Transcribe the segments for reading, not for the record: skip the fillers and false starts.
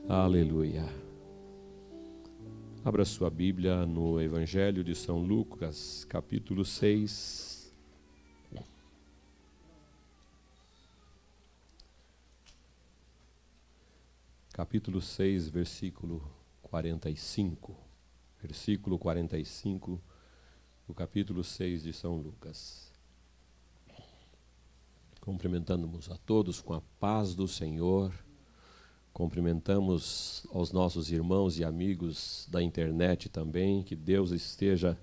Aleluia. Abra sua Bíblia no Evangelho de São Lucas, capítulo 6. Capítulo 6, versículo 45. Versículo 45 do capítulo 6 de São Lucas. Cumprimentamos a todos com a paz do Senhor. Cumprimentamos aos nossos irmãos e amigos da internet também, que Deus esteja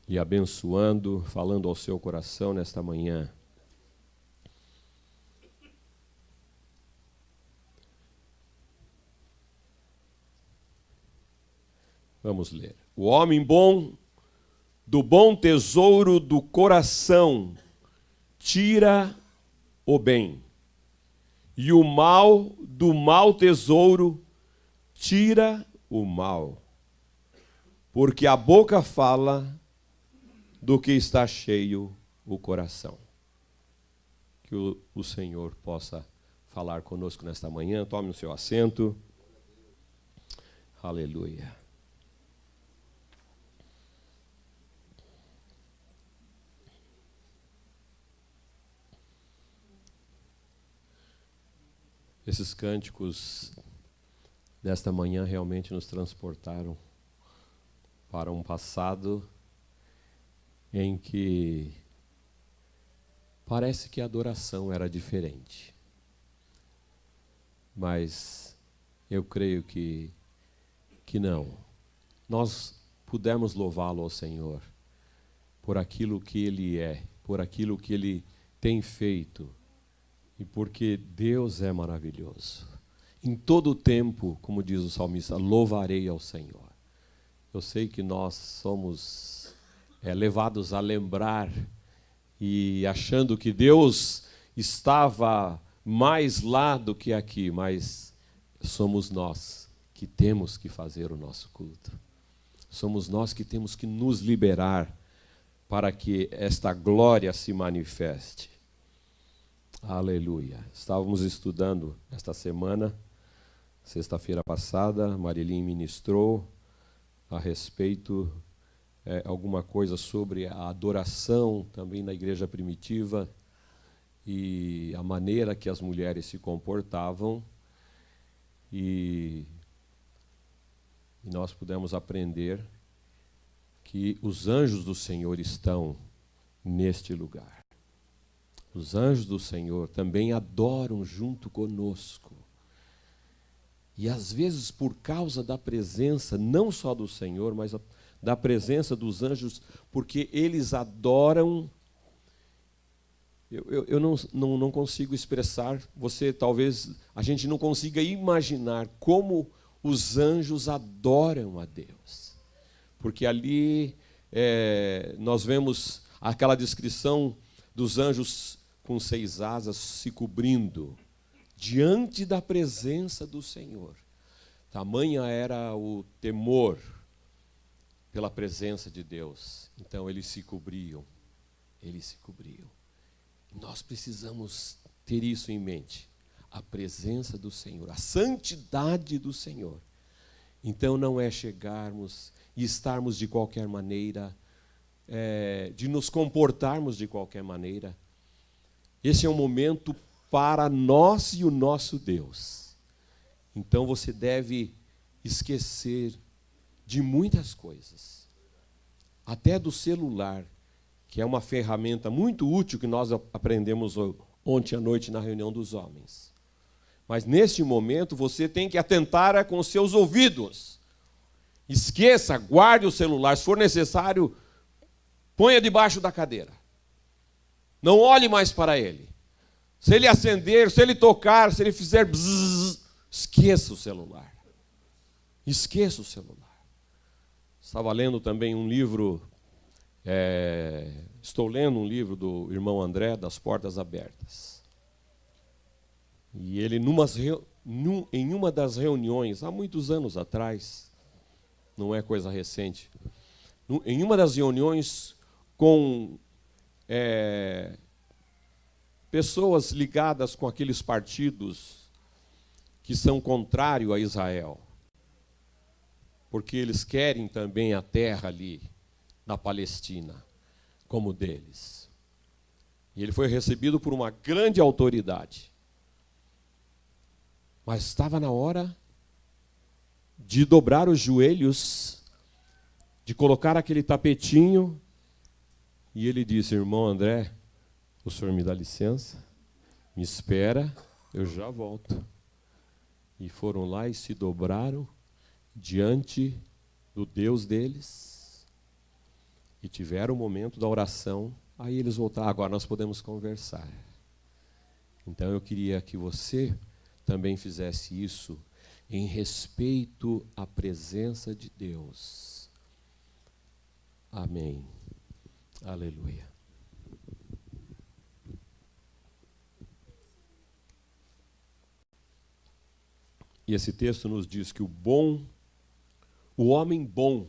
lhe abençoando, falando ao seu coração nesta manhã. Vamos ler. O homem bom, do bom tesouro do coração, tira o bem. E o mal, do mau tesouro, tira o mal. Porque a boca fala do que está cheio o coração. Que o Senhor possa falar conosco nesta manhã. Tome o seu assento. Aleluia. Esses cânticos desta manhã realmente nos transportaram para um passado em que parece que a adoração era diferente. Mas eu creio que não. Nós pudemos louvá-lo ao Senhor por aquilo que Ele é, por aquilo que Ele tem feito. E porque Deus é maravilhoso. Em todo o tempo, como diz o salmista, louvarei ao Senhor. Eu sei que nós somos levados a lembrar e achando que Deus estava mais lá do que aqui, mas somos nós que temos que fazer o nosso culto. Somos nós que temos que nos liberar para que esta glória se manifeste. Aleluia. Estávamos estudando esta semana, sexta-feira passada, Marilim ministrou a respeito alguma coisa sobre a adoração também na igreja primitiva e a maneira que as mulheres se comportavam e nós pudemos aprender que os anjos do Senhor estão neste lugar. Os anjos do Senhor também adoram junto conosco. E às vezes por causa da presença, não só do Senhor, mas da presença dos anjos, porque eles adoram. Eu não consigo expressar, talvez a gente não consiga imaginar como os anjos adoram a Deus. Porque ali nós vemos aquela descrição dos anjos com 6 asas se cobrindo diante da presença do Senhor. Tamanha era o temor pela presença de Deus. Então eles se cobriam. Nós precisamos ter isso em mente. A presença do Senhor, a santidade do Senhor. Então não é chegarmos e estarmos de qualquer maneira, de nos comportarmos de qualquer maneira. Esse é um momento para nós e o nosso Deus. Então você deve esquecer de muitas coisas. Até do celular, que é uma ferramenta muito útil que nós aprendemos ontem à noite na reunião dos homens. Mas neste momento você tem que atentar com os seus ouvidos. Esqueça, guarde o celular. Se for necessário, ponha debaixo da cadeira. Não olhe mais para ele. Se ele acender, se ele tocar, se ele fizer bzzz, esqueça o celular. Esqueça o celular. Estava lendo também um livro, estou lendo um livro do irmão André, Das Portas Abertas. E ele, em uma das reuniões, há muitos anos atrás, não é coisa recente, em uma das reuniões com pessoas ligadas com aqueles partidos que são contrários a Israel, porque eles querem também a terra ali na Palestina como deles. E ele foi recebido por uma grande autoridade. Mas estava na hora de dobrar os joelhos, de colocar aquele tapetinho, e ele disse: irmão André, o senhor me dá licença? Me espera, eu já volto. E foram lá e se dobraram diante do Deus deles, e tiveram o momento da oração. Aí eles voltaram: agora nós podemos conversar. Então eu queria que você também fizesse isso em respeito à presença de Deus. Amém. Aleluia. E esse texto nos diz que o homem bom,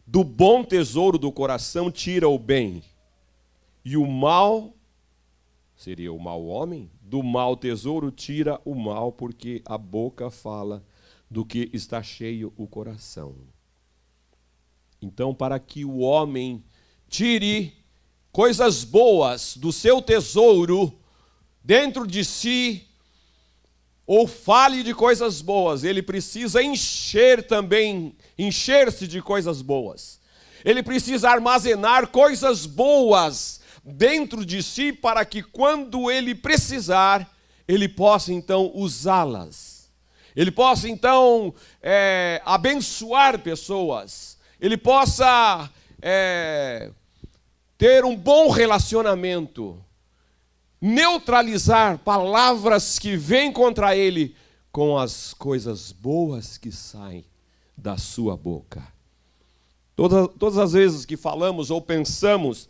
do bom tesouro do coração tira o bem, e o mal, seria o mau homem, do mau tesouro tira o mal, porque a boca fala do que está cheio o coração. Então, para que o homem tire coisas boas do seu tesouro dentro de si, ou fale de coisas boas, ele precisa encher-se de coisas boas. Ele precisa armazenar coisas boas dentro de si, para que quando ele precisar, ele possa então usá-las. Ele possa então abençoar pessoas. Ele possa ter um bom relacionamento. Neutralizar palavras que vêm contra ele com as coisas boas que saem da sua boca. Todas as vezes que falamos ou pensamos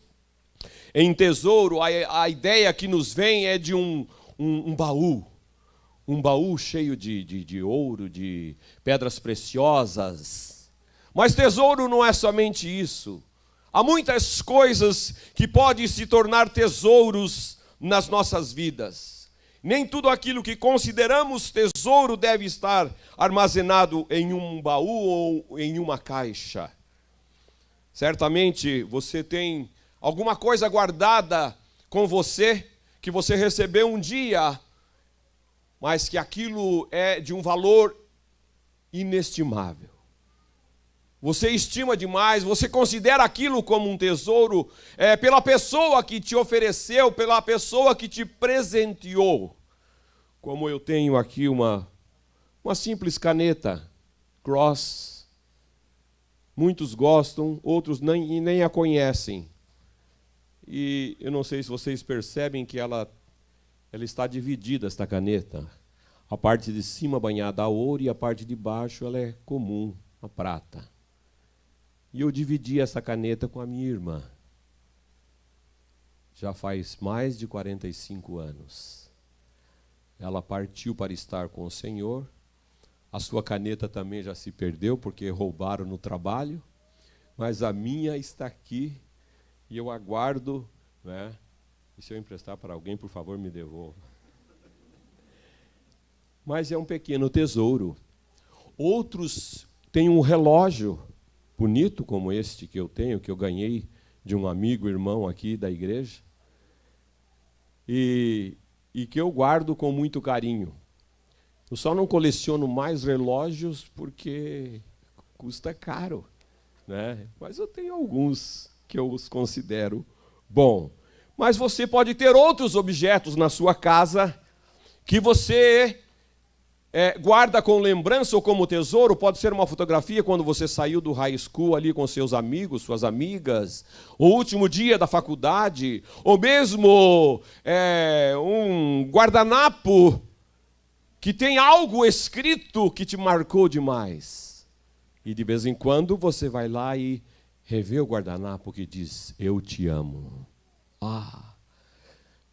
em tesouro, a ideia que nos vem é de um baú cheio de ouro, de pedras preciosas. Mas tesouro não é somente isso. Há muitas coisas que podem se tornar tesouros nas nossas vidas. Nem tudo aquilo que consideramos tesouro deve estar armazenado em um baú ou em uma caixa. Certamente você tem alguma coisa guardada com você, que você recebeu um dia, mas que aquilo é de um valor inestimável. Você estima demais, você considera aquilo como um tesouro pela pessoa que te ofereceu, pela pessoa que te presenteou. Como eu tenho aqui uma simples caneta, Cross. Muitos gostam, outros nem a conhecem. E eu não sei se vocês percebem que ela está dividida, esta caneta. A parte de cima banhada a ouro e a parte de baixo ela é comum, a prata. E eu dividi essa caneta com a minha irmã. Já faz mais de 45 anos. Ela partiu para estar com o Senhor. A sua caneta também já se perdeu, porque roubaram no trabalho. Mas a minha está aqui e eu aguardo, né? E se eu emprestar para alguém, por favor, me devolva. Mas é um pequeno tesouro. Outros têm um relógio bonito como este que eu tenho, que eu ganhei de um amigo, irmão aqui da igreja, e que eu guardo com muito carinho. Eu só não coleciono mais relógios porque custa caro, né? Mas eu tenho alguns que eu os considero bom. Mas você pode ter outros objetos na sua casa que você guarda com lembrança ou como tesouro. Pode ser uma fotografia quando você saiu do high school ali com seus amigos, suas amigas, o último dia da faculdade, ou mesmo um guardanapo que tem algo escrito que te marcou demais. E de vez em quando você vai lá e revê o guardanapo que diz: eu te amo.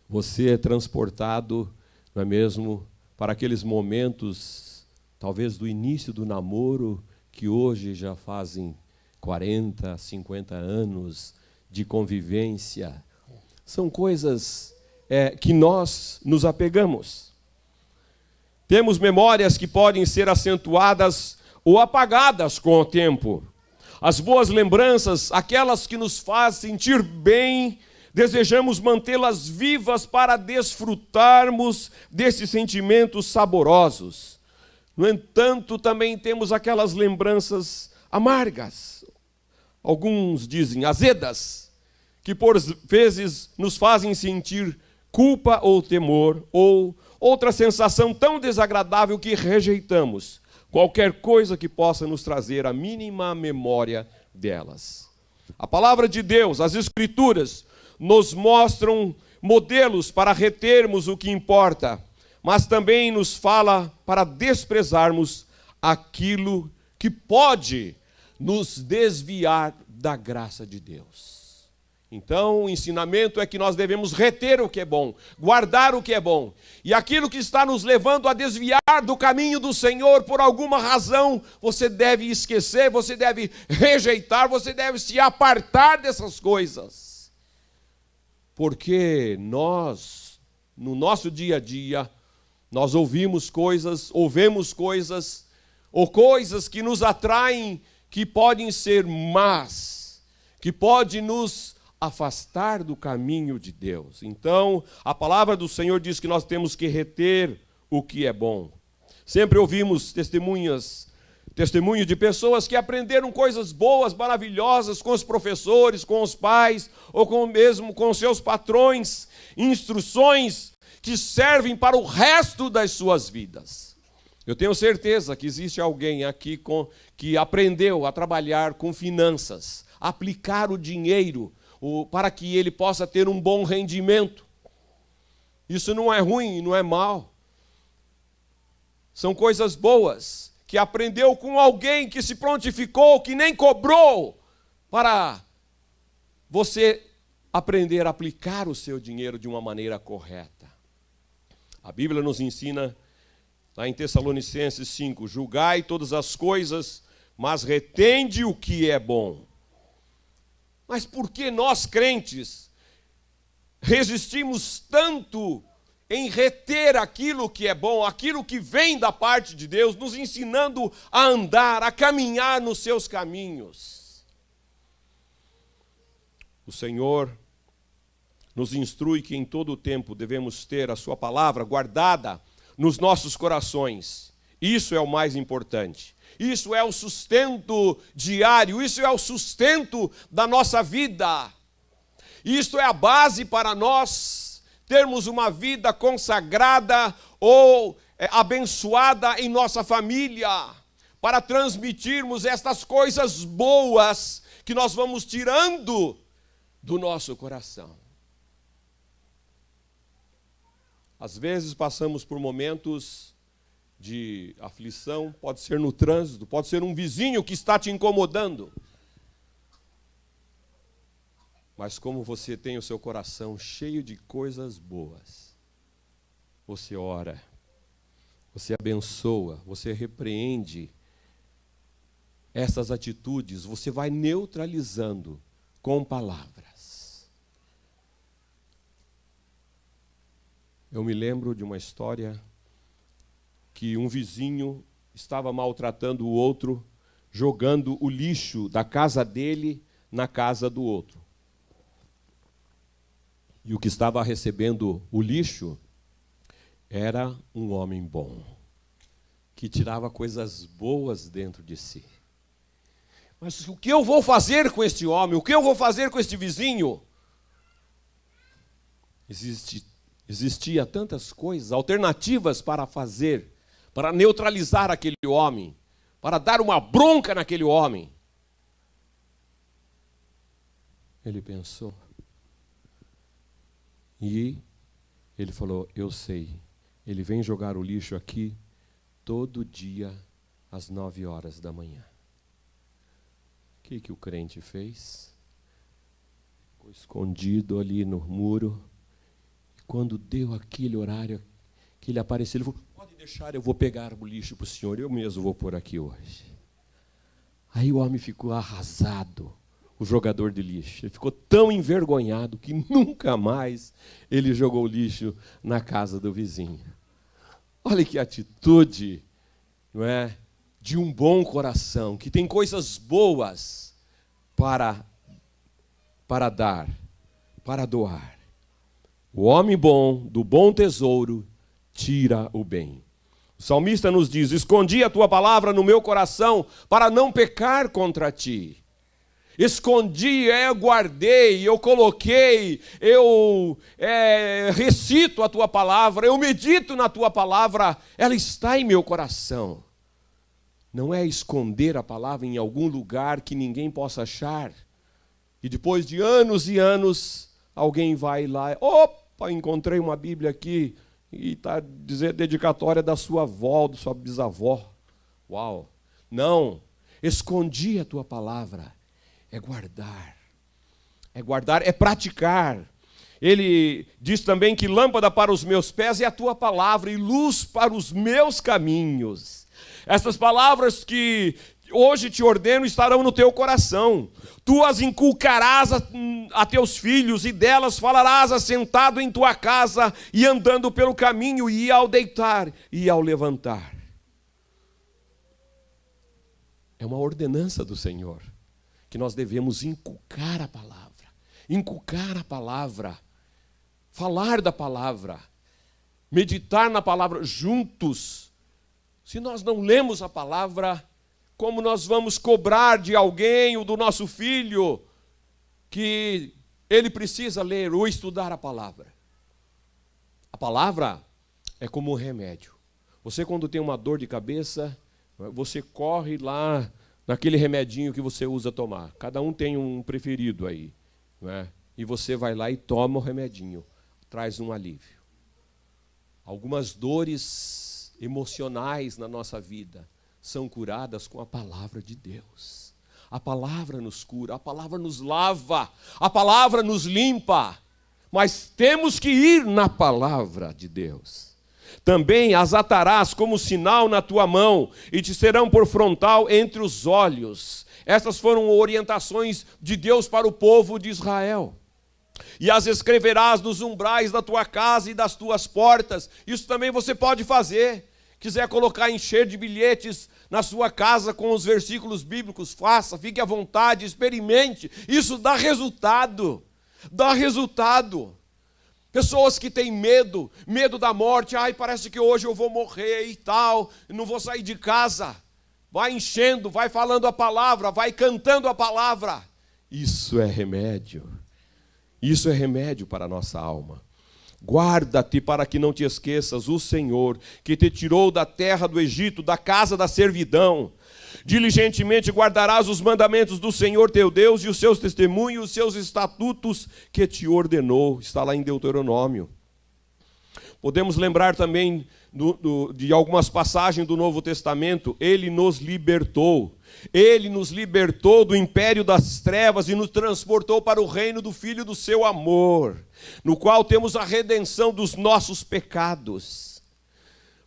Você é transportado, não é mesmo, para aqueles momentos, talvez do início do namoro, que hoje já fazem 40, 50 anos de convivência. São coisas que nós nos apegamos. Temos memórias que podem ser acentuadas ou apagadas com o tempo. As boas lembranças, aquelas que nos fazem sentir bem, desejamos mantê-las vivas para desfrutarmos desses sentimentos saborosos. No entanto, também temos aquelas lembranças amargas, alguns dizem azedas, que por vezes nos fazem sentir culpa ou temor, ou outra sensação tão desagradável que rejeitamos qualquer coisa que possa nos trazer a mínima memória delas. A palavra de Deus, as Escrituras, nos mostram modelos para retermos o que importa, mas também nos fala para desprezarmos aquilo que pode nos desviar da graça de Deus. Então, o ensinamento é que nós devemos reter o que é bom, guardar o que é bom. E aquilo que está nos levando a desviar do caminho do Senhor por alguma razão, você deve esquecer, você deve rejeitar, você deve se apartar dessas coisas. Porque nós, no nosso dia a dia, nós ouvimos coisas, ouvemos coisas, ou coisas que nos atraem, que podem ser más, que podem nos afastar do caminho de Deus. Então, a palavra do Senhor diz que nós temos que reter o que é bom. Sempre ouvimos testemunho de pessoas que aprenderam coisas boas, maravilhosas com os professores, com os pais, ou mesmo com seus patrões, instruções que servem para o resto das suas vidas. Eu tenho certeza que existe alguém aqui que aprendeu a trabalhar com finanças, aplicar o dinheiro para que ele possa ter um bom rendimento. Isso não é ruim, não é mal. São coisas boas, que aprendeu com alguém que se prontificou, que nem cobrou, para você aprender a aplicar o seu dinheiro de uma maneira correta. A Bíblia nos ensina, lá em Tessalonicenses 5, julgai todas as coisas, mas retende o que é bom. Mas por que nós, crentes, resistimos tanto em reter aquilo que é bom, aquilo que vem da parte de Deus, nos ensinando a andar, a caminhar nos seus caminhos? O Senhor nos instrui que em todo o tempo devemos ter a sua palavra guardada nos nossos corações. Isso é o mais importante. Isso é o sustento diário, isso é o sustento da nossa vida. Isso é a base para nós termos uma vida consagrada ou abençoada em nossa família, para transmitirmos estas coisas boas que nós vamos tirando do nosso coração. Às vezes passamos por momentos de aflição, pode ser no trânsito, pode ser um vizinho que está te incomodando. Mas como você tem o seu coração cheio de coisas boas, você ora, você abençoa, você repreende essas atitudes, você vai neutralizando com palavras. Eu me lembro de uma história que um vizinho estava maltratando o outro, jogando o lixo da casa dele na casa do outro. E o que estava recebendo o lixo era um homem bom, que tirava coisas boas dentro de si. Mas o que eu vou fazer com este homem? O que eu vou fazer com este vizinho? Existia tantas coisas, alternativas para fazer, para neutralizar aquele homem, para dar uma bronca naquele homem. Ele pensou. E ele falou, eu sei, ele vem jogar o lixo aqui todo dia às 9 horas da manhã. O que o crente fez? Ficou escondido ali no muro. E quando deu aquele horário que ele apareceu, ele falou, pode deixar, eu vou pegar o lixo para o senhor, eu mesmo vou pôr aqui hoje. Aí o homem ficou arrasado, o jogador de lixo. Ele ficou tão envergonhado que nunca mais ele jogou lixo na casa do vizinho. Olha que atitude, não é? De um bom coração, que tem coisas boas para dar, para doar. O homem bom, do bom tesouro, tira o bem. O salmista nos diz: escondi a tua palavra no meu coração para não pecar contra ti. Escondi, eu guardei, eu coloquei, eu recito a tua palavra, eu medito na tua palavra, ela está em meu coração. Não é esconder a palavra em algum lugar que ninguém possa achar. E depois de anos e anos, alguém vai lá, opa, encontrei uma Bíblia aqui, e está dizendo dedicatória da sua avó, da sua bisavó. Uau! Não, escondi a tua palavra. É guardar, é praticar. Ele diz também que lâmpada para os meus pés é a tua palavra e luz para os meus caminhos. Essas palavras que hoje te ordeno estarão no teu coração. Tu as inculcarás a teus filhos e delas falarás assentado em tua casa e andando pelo caminho e ao deitar e ao levantar. É uma ordenança do Senhor. Que nós devemos inculcar a palavra, falar da palavra, meditar na palavra juntos. Se nós não lemos a palavra, como nós vamos cobrar de alguém ou do nosso filho que ele precisa ler ou estudar a palavra? A palavra é como um remédio. Você, quando tem uma dor de cabeça, você corre lá naquele remedinho que você usa tomar. Cada um tem um preferido aí, não é? E você vai lá e toma o remedinho, traz um alívio. Algumas dores emocionais na nossa vida são curadas com a palavra de Deus. A palavra nos cura, a palavra nos lava, a palavra nos limpa. Mas temos que ir na palavra de Deus. Também as atarás como sinal na tua mão e te serão por frontal entre os olhos. Essas foram orientações de Deus para o povo de Israel. E as escreverás nos umbrais da tua casa e das tuas portas. Isso também você pode fazer. Quiser colocar, encher de bilhetes na sua casa com os versículos bíblicos, faça, fique à vontade, experimente. Isso dá resultado. Dá resultado. Pessoas que têm medo da morte, parece que hoje eu vou morrer e tal, não vou sair de casa. Vai enchendo, vai falando a palavra, vai cantando a palavra. Isso é remédio. Isso é remédio para a nossa alma. Guarda-te para que não te esqueças o Senhor, que te tirou da terra do Egito, da casa da servidão. Diligentemente guardarás os mandamentos do Senhor teu Deus e os seus testemunhos, os seus estatutos que te ordenou. Está lá em Deuteronômio. Podemos lembrar também de algumas passagens do Novo Testamento. Ele nos libertou. Ele nos libertou do império das trevas e nos transportou para o reino do Filho do seu amor, no qual temos a redenção dos nossos pecados.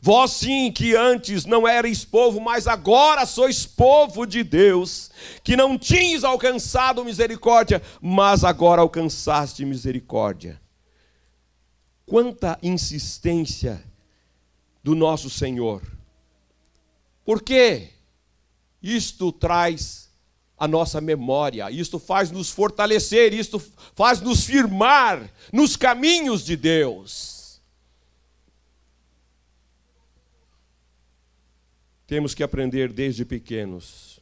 Vós sim, que antes não erais povo, mas agora sois povo de Deus, que não tinhas alcançado misericórdia, mas agora alcançaste misericórdia. Quanta insistência do nosso Senhor. Por quê? Isto traz a nossa memória, isto faz nos fortalecer, isto faz nos firmar nos caminhos de Deus. Temos que aprender desde pequenos.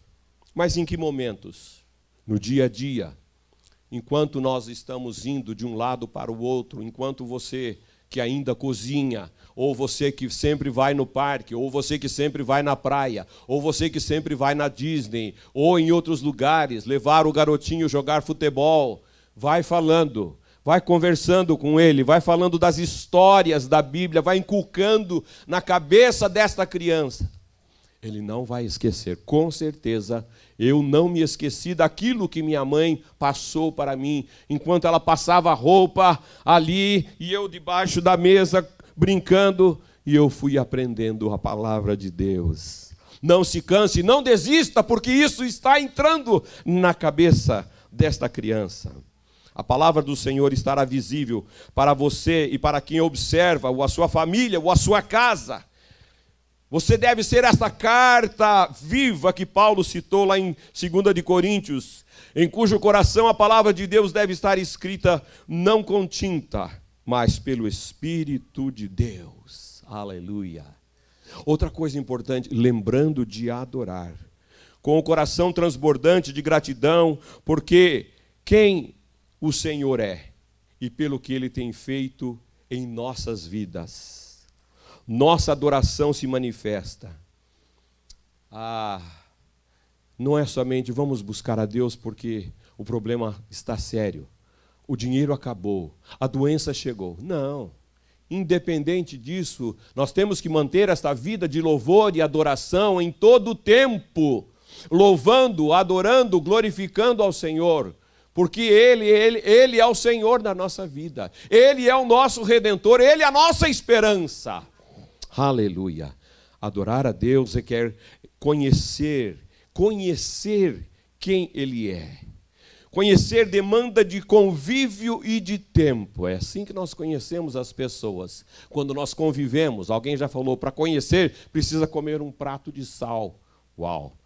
Mas em que momentos? No dia a dia. Enquanto nós estamos indo de um lado para o outro, enquanto você que ainda cozinha, ou você que sempre vai no parque, ou você que sempre vai na praia, ou você que sempre vai na Disney, ou em outros lugares, levar o garotinho jogar futebol, vai falando, vai conversando com ele, vai falando das histórias da Bíblia, vai inculcando na cabeça desta criança. Ele não vai esquecer, com certeza. Eu não me esqueci daquilo que minha mãe passou para mim, enquanto ela passava roupa ali, e eu debaixo da mesa brincando, e eu fui aprendendo a palavra de Deus. Não se canse, não desista, porque isso está entrando na cabeça desta criança. A palavra do Senhor estará visível para você e para quem observa, ou a sua família, ou a sua casa. Você deve ser essa carta viva que Paulo citou lá em 2 de Coríntios, em cujo coração a palavra de Deus deve estar escrita não com tinta, mas pelo Espírito de Deus. Aleluia. Outra coisa importante, lembrando de adorar, com o coração transbordante de gratidão, porque quem o Senhor é e pelo que Ele tem feito em nossas vidas. Nossa adoração se manifesta. Não é somente vamos buscar a Deus porque o problema está sério, o dinheiro acabou, a doença chegou. Não. Independente disso, nós temos que manter esta vida de louvor e adoração em todo o tempo, louvando, adorando, glorificando ao Senhor, porque Ele é o Senhor da nossa vida, Ele é o nosso Redentor, Ele é a nossa esperança. Aleluia. Adorar a Deus requer conhecer quem Ele é. Conhecer demanda de convívio e de tempo. É assim que nós conhecemos as pessoas. Quando nós convivemos, alguém já falou, para conhecer precisa comer um prato de sal. Uau,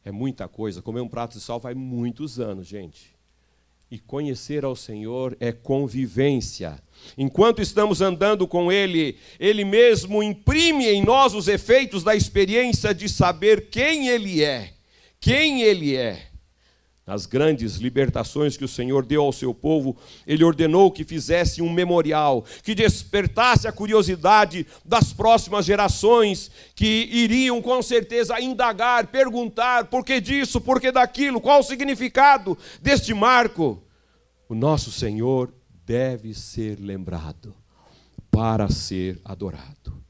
é muita coisa. Comer um prato de sal vai muitos anos, gente. E conhecer ao Senhor é convivência. Enquanto estamos andando com Ele, Ele mesmo imprime em nós os efeitos da experiência de saber quem Ele é. Quem Ele é. Nas grandes libertações que o Senhor deu ao seu povo, Ele ordenou que fizesse um memorial, que despertasse a curiosidade das próximas gerações, que iriam com certeza indagar, perguntar, por que disso, por que daquilo, qual o significado deste marco. O nosso Senhor deve ser lembrado para ser adorado.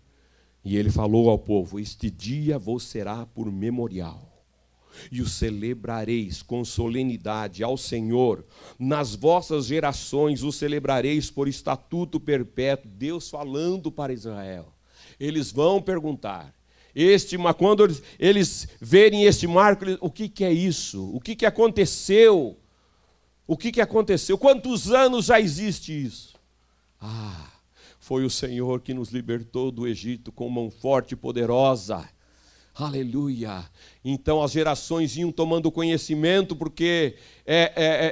E Ele falou ao povo, este dia vos será por memorial. E o celebrareis com solenidade ao Senhor, nas vossas gerações o celebrareis por estatuto perpétuo. Deus falando para Israel. Eles vão perguntar, quando eles verem este marco, o que é isso? O que aconteceu? O que aconteceu? Quantos anos já existe isso? Foi o Senhor que nos libertou do Egito com mão forte e poderosa. Aleluia! Então as gerações iam tomando conhecimento, porque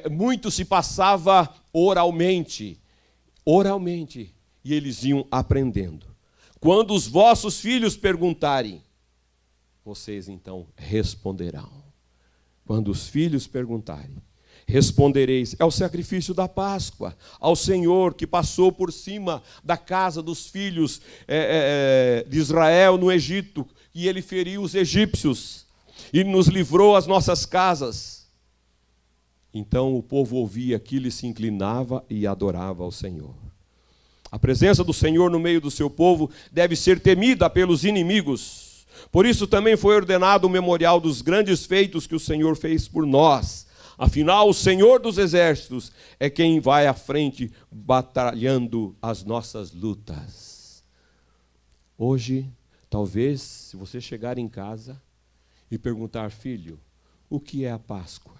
muito se passava oralmente, e eles iam aprendendo. Quando os vossos filhos perguntarem, vocês então responderão. Quando os filhos perguntarem, respondereis, é o sacrifício da Páscoa, ao Senhor que passou por cima da casa dos filhos de Israel no Egito, e Ele feriu os egípcios, e nos livrou as nossas casas. Então o povo ouvia aquilo e se inclinava e adorava ao Senhor. A presença do Senhor no meio do seu povo deve ser temida pelos inimigos. Por isso também foi ordenado o memorial dos grandes feitos que o Senhor fez por nós. Afinal, o Senhor dos Exércitos é quem vai à frente batalhando as nossas lutas. Hoje, talvez, se você chegar em casa e perguntar, filho, o que é a Páscoa?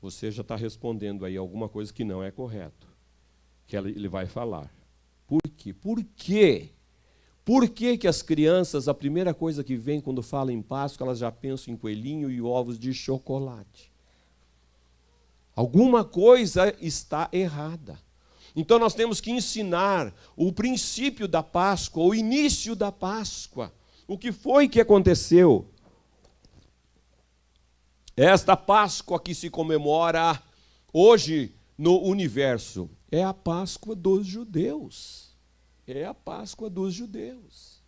Você já está respondendo aí alguma coisa que não é correto, que ele vai falar. Por quê? Por quê? Por que as crianças, a primeira coisa que vem quando falam em Páscoa, elas já pensam em coelhinho e ovos de chocolate? Alguma coisa está errada. Então nós temos que ensinar o princípio da Páscoa, o início da Páscoa. O que foi que aconteceu? Esta Páscoa que se comemora hoje no universo é a Páscoa dos judeus. É a Páscoa dos judeus.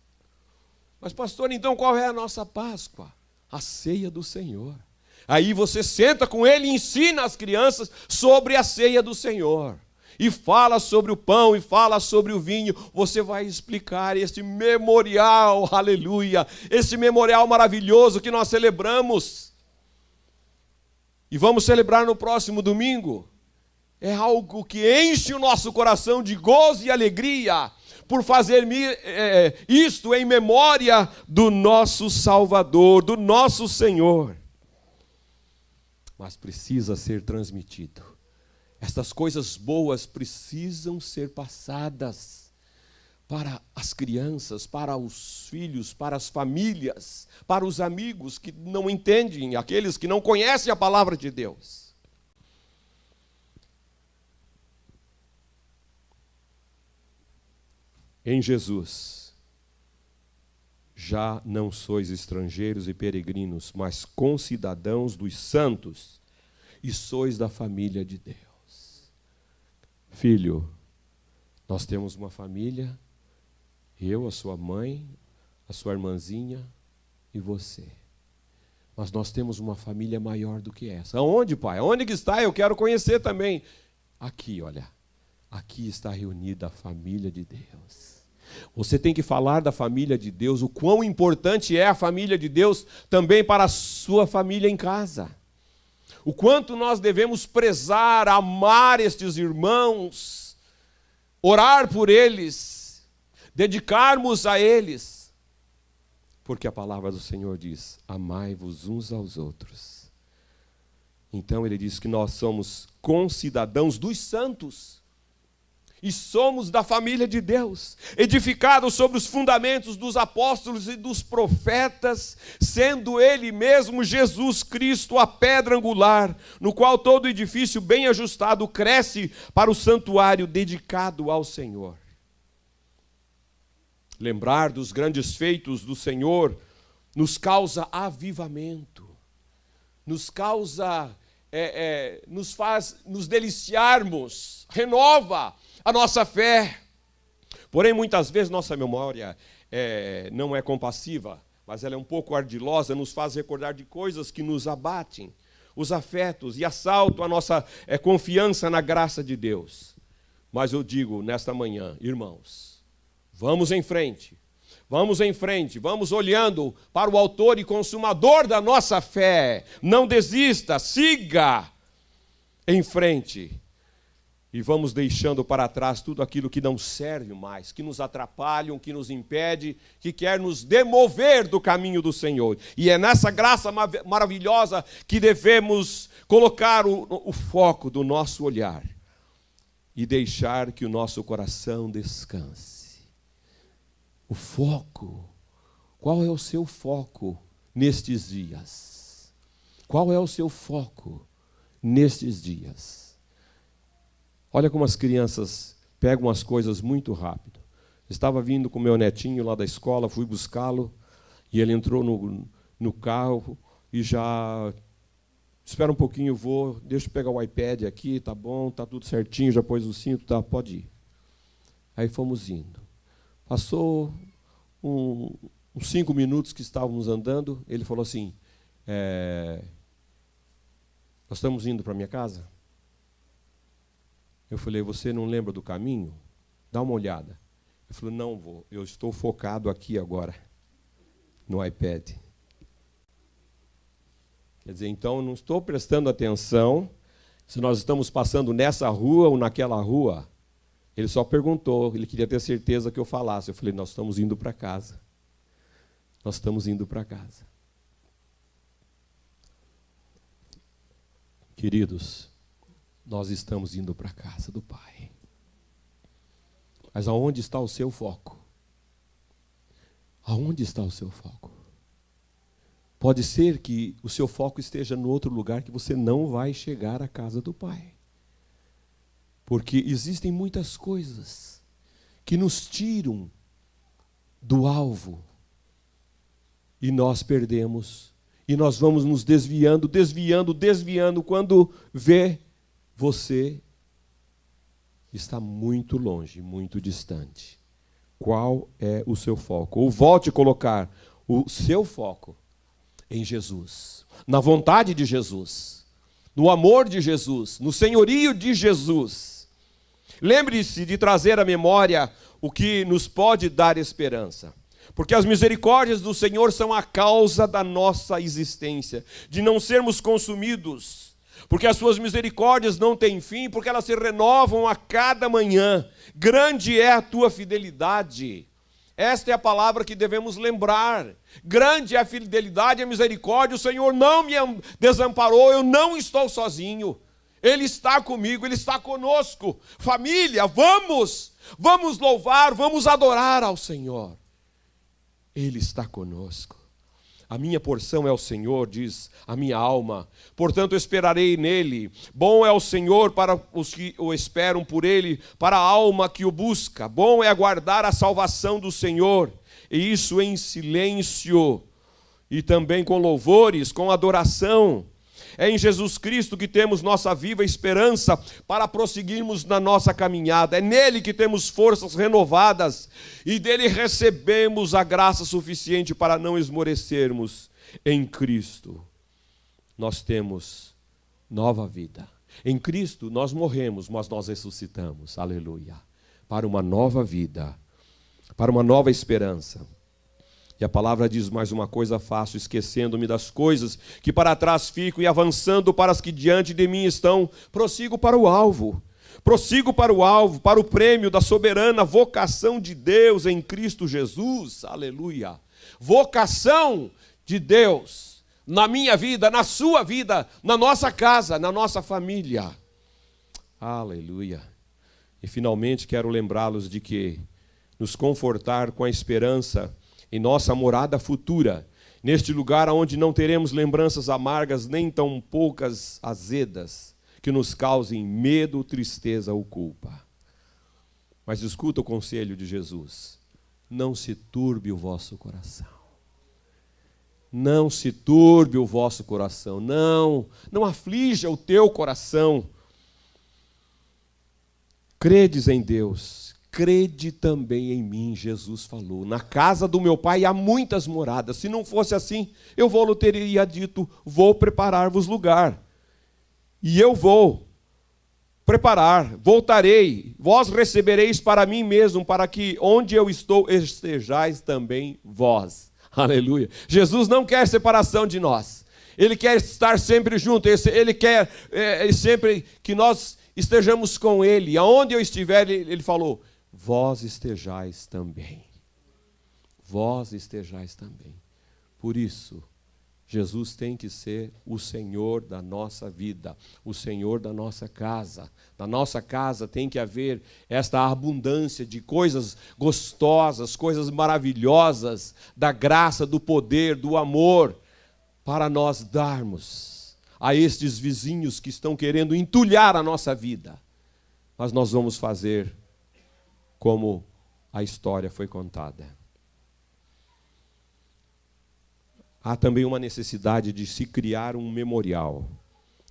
Mas, pastor, então qual é a nossa Páscoa? A ceia do Senhor. Aí você senta com ele e ensina as crianças sobre a ceia do Senhor. E fala sobre o pão, e fala sobre o vinho. Você vai explicar esse memorial, aleluia, esse memorial maravilhoso que nós celebramos. E vamos celebrar no próximo domingo. É algo que enche o nosso coração de gozo e alegria, por fazer isto em memória do nosso Salvador, do nosso Senhor. mas precisa ser transmitido. Estas coisas boas precisam ser passadas para as crianças, para os filhos, para as famílias, para os amigos que não entendem, aqueles que não conhecem a palavra de Deus. Em Jesus, já não sois estrangeiros e peregrinos, mas concidadãos dos santos, e sois da família de Deus. Filho, nós temos uma família, eu, a sua mãe, a sua irmãzinha e você. Mas nós temos uma família maior do que essa. Aonde, pai? Aonde que está? Eu quero conhecer também. Aqui, olha. Aqui está reunida a família de Deus. Você tem que falar da família de Deus, o quão importante é a família de Deus também para a sua família em casa. O quanto nós devemos prezar, amar estes irmãos, orar por eles, dedicarmos a eles. Porque a palavra do Senhor diz, amai-vos uns aos outros. Então ele diz que nós somos concidadãos dos santos. E somos da família de Deus, edificados sobre os fundamentos dos apóstolos e dos profetas, sendo Ele mesmo, Jesus Cristo, a pedra angular, no qual todo edifício bem ajustado cresce para o santuário dedicado ao Senhor. Lembrar dos grandes feitos do Senhor nos causa avivamento, nos causa, nos faz nos deliciarmos, renova a nossa fé. Porém, muitas vezes nossa memória não é compassiva, mas ela é um pouco ardilosa, nos faz recordar de coisas que nos abatem, os afetos e assaltam a nossa confiança na graça de Deus. Mas eu digo nesta manhã, irmãos, vamos em frente, vamos olhando para o autor e consumador da nossa fé. Não desista, siga em frente. E vamos deixando para trás tudo aquilo que não serve mais, que nos atrapalham, que nos impede, que quer nos demover do caminho do Senhor. E é nessa graça maravilhosa que devemos colocar o foco do nosso olhar e deixar que o nosso coração descanse. O foco. Qual é o seu foco nestes dias? Qual é o seu foco nestes dias? Olha como as crianças pegam as coisas muito rápido. Estava vindo com meu netinho lá da escola, fui buscá-lo, e ele entrou no carro e já... Espera um pouquinho, deixa eu pegar o iPad aqui, tá bom, tá tudo certinho, já pôs o cinto, tá, pode ir. Aí fomos indo. Passou uns 5 minutos que estávamos andando, ele falou assim, nós estamos indo para minha casa? Eu falei, você não lembra do caminho? Dá uma olhada. Ele falou, não vou, eu estou focado aqui agora, no iPad. Quer dizer, então, não estou prestando atenção se nós estamos passando nessa rua ou naquela rua. Ele só perguntou, ele queria ter certeza que eu falasse. Eu falei, nós estamos indo para casa. Nós estamos indo para casa. Queridos, nós estamos indo para a casa do Pai. Mas aonde está o seu foco? Aonde está o seu foco? Pode ser que o seu foco esteja no outro lugar que você não vai chegar à casa do Pai. Porque existem muitas coisas que nos tiram do alvo e nós perdemos. E nós vamos nos desviando, quando vê, você está muito longe, muito distante. Qual é o seu foco? Ou volte a colocar o seu foco em Jesus, na vontade de Jesus, no amor de Jesus, no senhorio de Jesus. Lembre-se de trazer à memória o que nos pode dar esperança. Porque as misericórdias do Senhor são a causa da nossa existência, de não sermos consumidos. Porque as suas misericórdias não têm fim, porque elas se renovam a cada manhã. Grande é a tua fidelidade. Esta é a palavra que devemos lembrar. Grande é a fidelidade e a misericórdia, o Senhor não me desamparou, eu não estou sozinho. Ele está comigo, Ele está conosco. Família, vamos louvar, vamos adorar ao Senhor. Ele está conosco. A minha porção é o Senhor, diz a minha alma, portanto esperarei nele. Bom é o Senhor para os que o esperam por ele, para a alma que o busca. Bom é aguardar a salvação do Senhor, e isso em silêncio, e também com louvores, com adoração. É em Jesus Cristo que temos nossa viva esperança para prosseguirmos na nossa caminhada. É nele que temos forças renovadas e dele recebemos a graça suficiente para não esmorecermos. Em Cristo nós temos nova vida. Em Cristo nós morremos, mas nós ressuscitamos. Aleluia. Para uma nova vida, para uma nova esperança. E a palavra diz: mais uma coisa faço, esquecendo-me das coisas que para trás fico e avançando para as que diante de mim estão, prossigo para o alvo, para o prêmio da soberana vocação de Deus em Cristo Jesus. Aleluia. Vocação de Deus na minha vida, na sua vida, na nossa casa, na nossa família. Aleluia. E finalmente quero lembrá-los de que nos confortar com a esperança em nossa morada futura, neste lugar onde não teremos lembranças amargas, nem tão poucas azedas, que nos causem medo, tristeza ou culpa. Mas escuta o conselho de Jesus: não se turbe o vosso coração. Não se turbe o vosso coração, não aflija o teu coração. Credes em Deus, crede também em mim, Jesus falou. Na casa do meu Pai há muitas moradas. Se não fosse assim, eu vou teria dito: vou preparar-vos lugar. E eu vou preparar, voltarei. Vós recebereis para mim mesmo, para que onde eu estou estejais também vós. Aleluia. Jesus não quer separação de nós. Ele quer estar sempre junto. Ele quer sempre que nós estejamos com Ele. Aonde eu estiver, Ele falou: vós estejais também. Vós estejais também. Por isso, Jesus tem que ser o Senhor da nossa vida, o Senhor da nossa casa. Na nossa casa tem que haver esta abundância de coisas gostosas, coisas maravilhosas, da graça, do poder, do amor, para nós darmos a estes vizinhos que estão querendo entulhar a nossa vida. Mas nós vamos fazer como a história foi contada. Há também uma necessidade de se criar um memorial.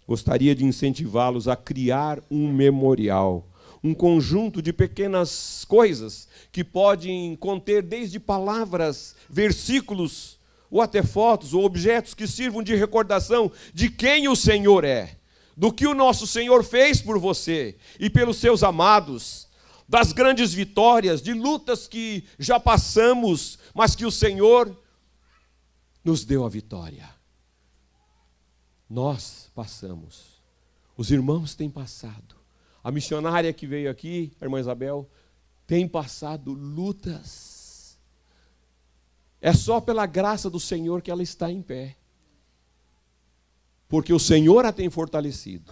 Gostaria de incentivá-los a criar um memorial, um conjunto de pequenas coisas que podem conter desde palavras, versículos, ou até fotos ou objetos que sirvam de recordação de quem o Senhor é, do que o nosso Senhor fez por você e pelos seus amados, das grandes vitórias, de lutas que já passamos, mas que o Senhor nos deu a vitória. Nós passamos. Os irmãos têm passado. A missionária que veio aqui, a irmã Isabel, tem passado lutas. É só pela graça do Senhor que ela está em pé. Porque o Senhor a tem fortalecido.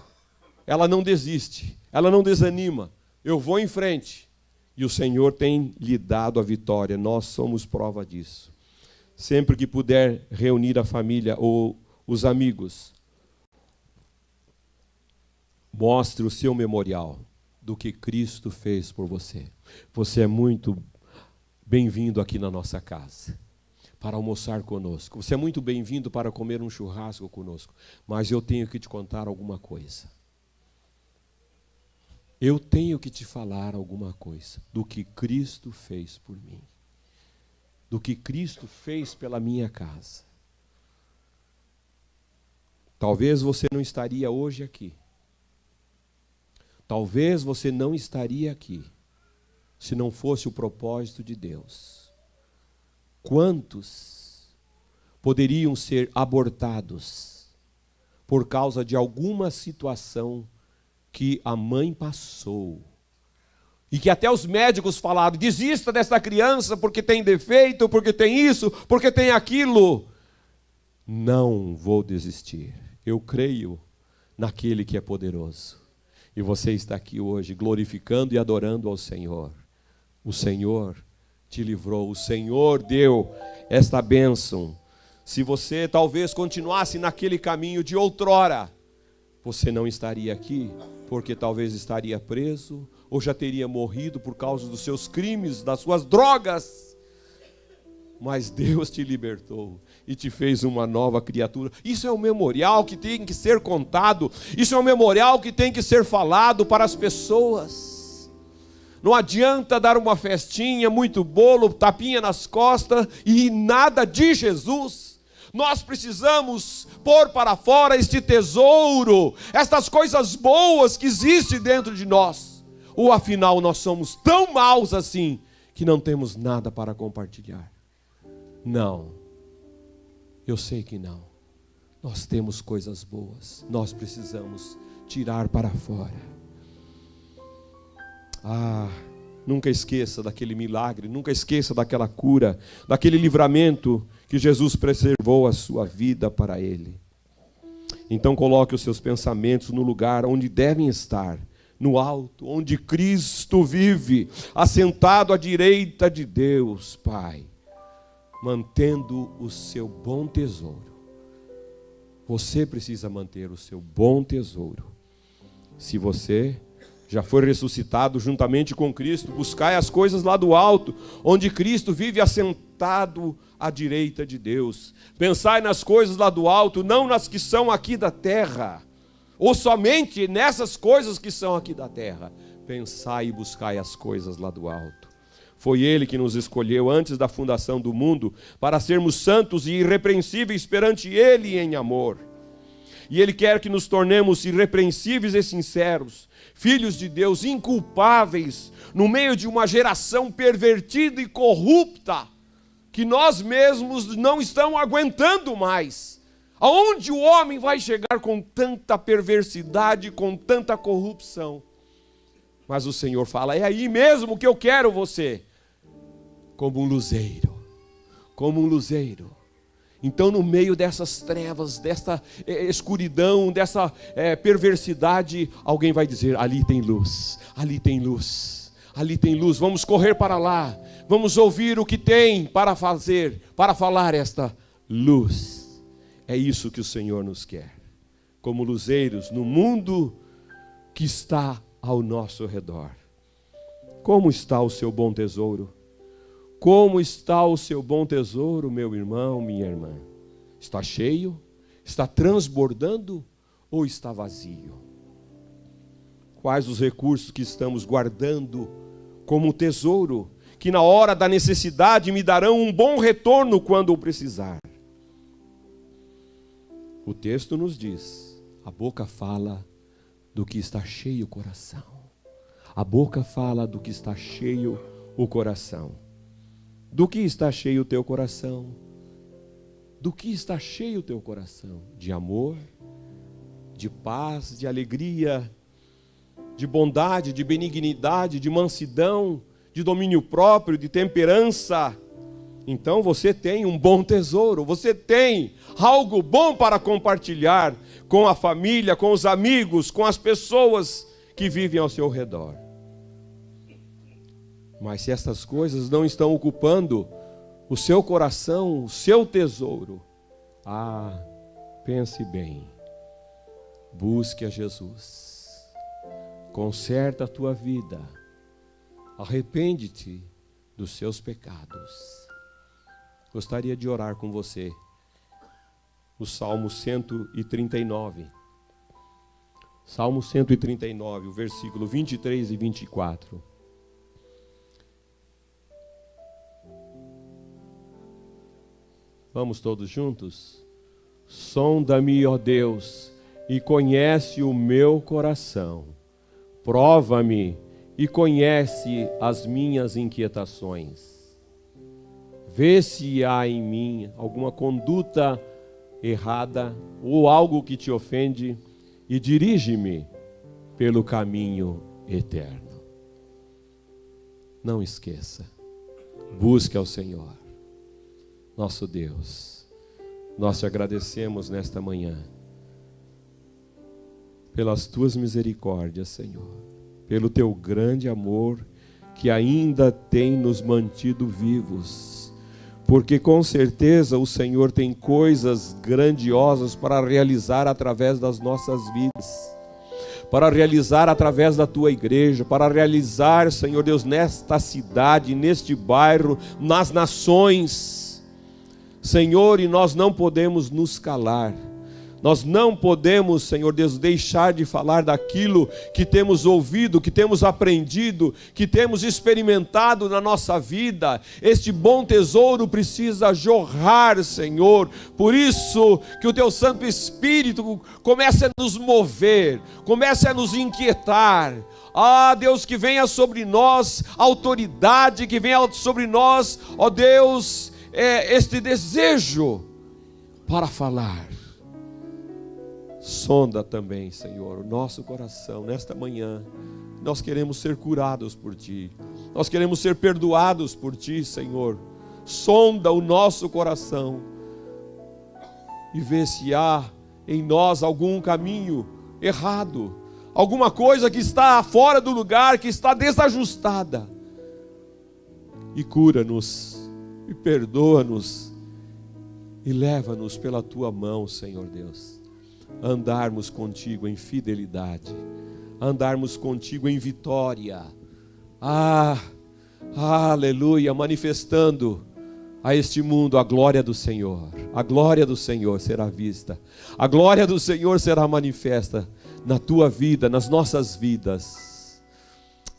Ela não desiste, ela não desanima. Eu vou em frente. E o Senhor tem lhe dado a vitória. Nós somos prova disso. Sempre que puder reunir a família ou os amigos, mostre o seu memorial do que Cristo fez por você. Você é muito bem-vindo aqui na nossa casa para almoçar conosco. Você é muito bem-vindo para comer um churrasco conosco. Mas eu tenho que te contar alguma coisa. Eu tenho que te falar alguma coisa do que Cristo fez por mim. Do que Cristo fez pela minha casa. Talvez você não estaria hoje aqui. Talvez você não estaria aqui se não fosse o propósito de Deus. Quantos poderiam ser abortados por causa de alguma situação que a mãe passou, E que até os médicos falaram: desista dessa criança porque tem defeito, porque tem isso, porque tem aquilo. Não vou desistir. Eu creio naquele que é poderoso. E você está aqui hoje glorificando e adorando ao Senhor. O Senhor te livrou, o Senhor deu esta bênção. Se você talvez continuasse naquele caminho de outrora, você não estaria aqui, porque talvez estaria preso, ou já teria morrido por causa dos seus crimes, das suas drogas. Mas Deus te libertou e te fez uma nova criatura. Isso é um memorial que tem que ser contado. Isso é um memorial que tem que ser falado para as pessoas. Não adianta dar uma festinha, muito bolo, tapinha nas costas e nada de Jesus. Nós precisamos pôr para fora este tesouro, estas coisas boas que existem dentro de nós. Ou afinal nós somos tão maus assim que não temos nada para compartilhar? Não, eu sei que não. Nós temos coisas boas, nós precisamos tirar para fora. Nunca esqueça daquele milagre, nunca esqueça daquela cura, daquele livramento que Jesus preservou a sua vida para ele. Então coloque os seus pensamentos no lugar onde devem estar, no alto, onde Cristo vive, assentado à direita de Deus, Pai, mantendo o seu bom tesouro. Você precisa manter o seu bom tesouro. Se você já foi ressuscitado juntamente com Cristo, buscai as coisas lá do alto, onde Cristo vive assentado à direita de Deus. Pensai nas coisas lá do alto, não nas que são aqui da terra, ou somente nessas coisas que são aqui da terra. Pensai e buscai as coisas lá do alto. Foi Ele que nos escolheu antes da fundação do mundo para sermos santos e irrepreensíveis perante Ele em amor. E Ele quer que nos tornemos irrepreensíveis e sinceros, filhos de Deus, inculpáveis, no meio de uma geração pervertida e corrupta, que nós mesmos não estamos aguentando mais. Aonde o homem vai chegar com tanta perversidade, com tanta corrupção? Mas o Senhor fala: é aí mesmo que eu quero você, como um luzeiro, como um luzeiro. Então, no meio dessas trevas, dessa escuridão, dessa perversidade, alguém vai dizer: ali tem luz, ali tem luz, ali tem luz. Vamos correr para lá, vamos ouvir o que tem para fazer, para falar esta luz. É isso que o Senhor nos quer, como luzeiros no mundo que está ao nosso redor. Como está o seu bom tesouro? Como está o seu bom tesouro, meu irmão, minha irmã? Está cheio? Está transbordando? Ou está vazio? Quais os recursos que estamos guardando como tesouro, que na hora da necessidade me darão um bom retorno quando eu precisar? O texto nos diz: a boca fala do que está cheio o coração. A boca fala do que está cheio o coração. Do que está cheio o teu coração? Do que está cheio o teu coração? De amor, de paz, de alegria, de bondade, de benignidade, de mansidão, de domínio próprio, de temperança. Então você tem um bom tesouro, você tem algo bom para compartilhar com a família, com os amigos, com as pessoas que vivem ao seu redor. Mas se essas coisas não estão ocupando o seu coração, o seu tesouro, pense bem, busque a Jesus, conserta a tua vida, arrepende-te dos seus pecados. Gostaria de orar com você o Salmo 139. Salmo 139, o versículo 23 e 24. Vamos todos juntos? Sonda-me, ó Deus, e conhece o meu coração. Prova-me e conhece as minhas inquietações. Vê se há em mim alguma conduta errada ou algo que te ofende e dirige-me pelo caminho eterno. Não esqueça. Busque ao Senhor, nosso Deus. Nós te agradecemos nesta manhã pelas tuas misericórdias, Senhor, pelo teu grande amor que ainda tem nos mantido vivos, porque com certeza o Senhor tem coisas grandiosas para realizar através das nossas vidas, para realizar através da tua igreja, para realizar, Senhor Deus, nesta cidade, neste bairro, nas nações, Senhor, e nós não podemos nos calar. Nós não podemos, Senhor Deus, deixar de falar daquilo que temos ouvido, que temos aprendido, que temos experimentado na nossa vida. Este bom tesouro precisa jorrar, Senhor. Por isso que o Teu Santo Espírito comece a nos mover, comece a nos inquietar. Ah, Deus, que venha sobre nós autoridade, que venha sobre nós, ó Deus, este desejo para falar. Sonda também, Senhor, o nosso coração nesta manhã. Nós queremos ser curados por Ti. Nós queremos ser perdoados por Ti, Senhor. Sonda o nosso coração e vê se há em nós algum caminho errado, alguma coisa que está fora do lugar, que está desajustada. E cura-nos, e perdoa-nos, e leva-nos pela Tua mão, Senhor Deus. Andarmos contigo em fidelidade, andarmos contigo em vitória. Aleluia, manifestando a este mundo a glória do Senhor. A glória do Senhor será vista, a glória do Senhor será manifesta na tua vida, nas nossas vidas.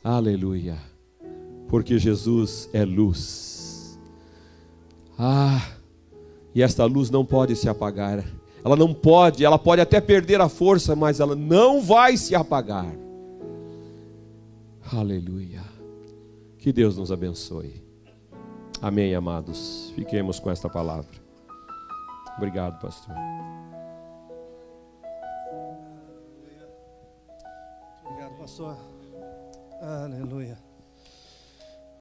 Aleluia, porque Jesus é luz. E esta luz não pode se apagar. Ela pode até perder a força, mas ela não vai se apagar. Aleluia. Que Deus nos abençoe. Amém, amados. Fiquemos com esta palavra. Obrigado, pastor. Obrigado, pastor. Aleluia.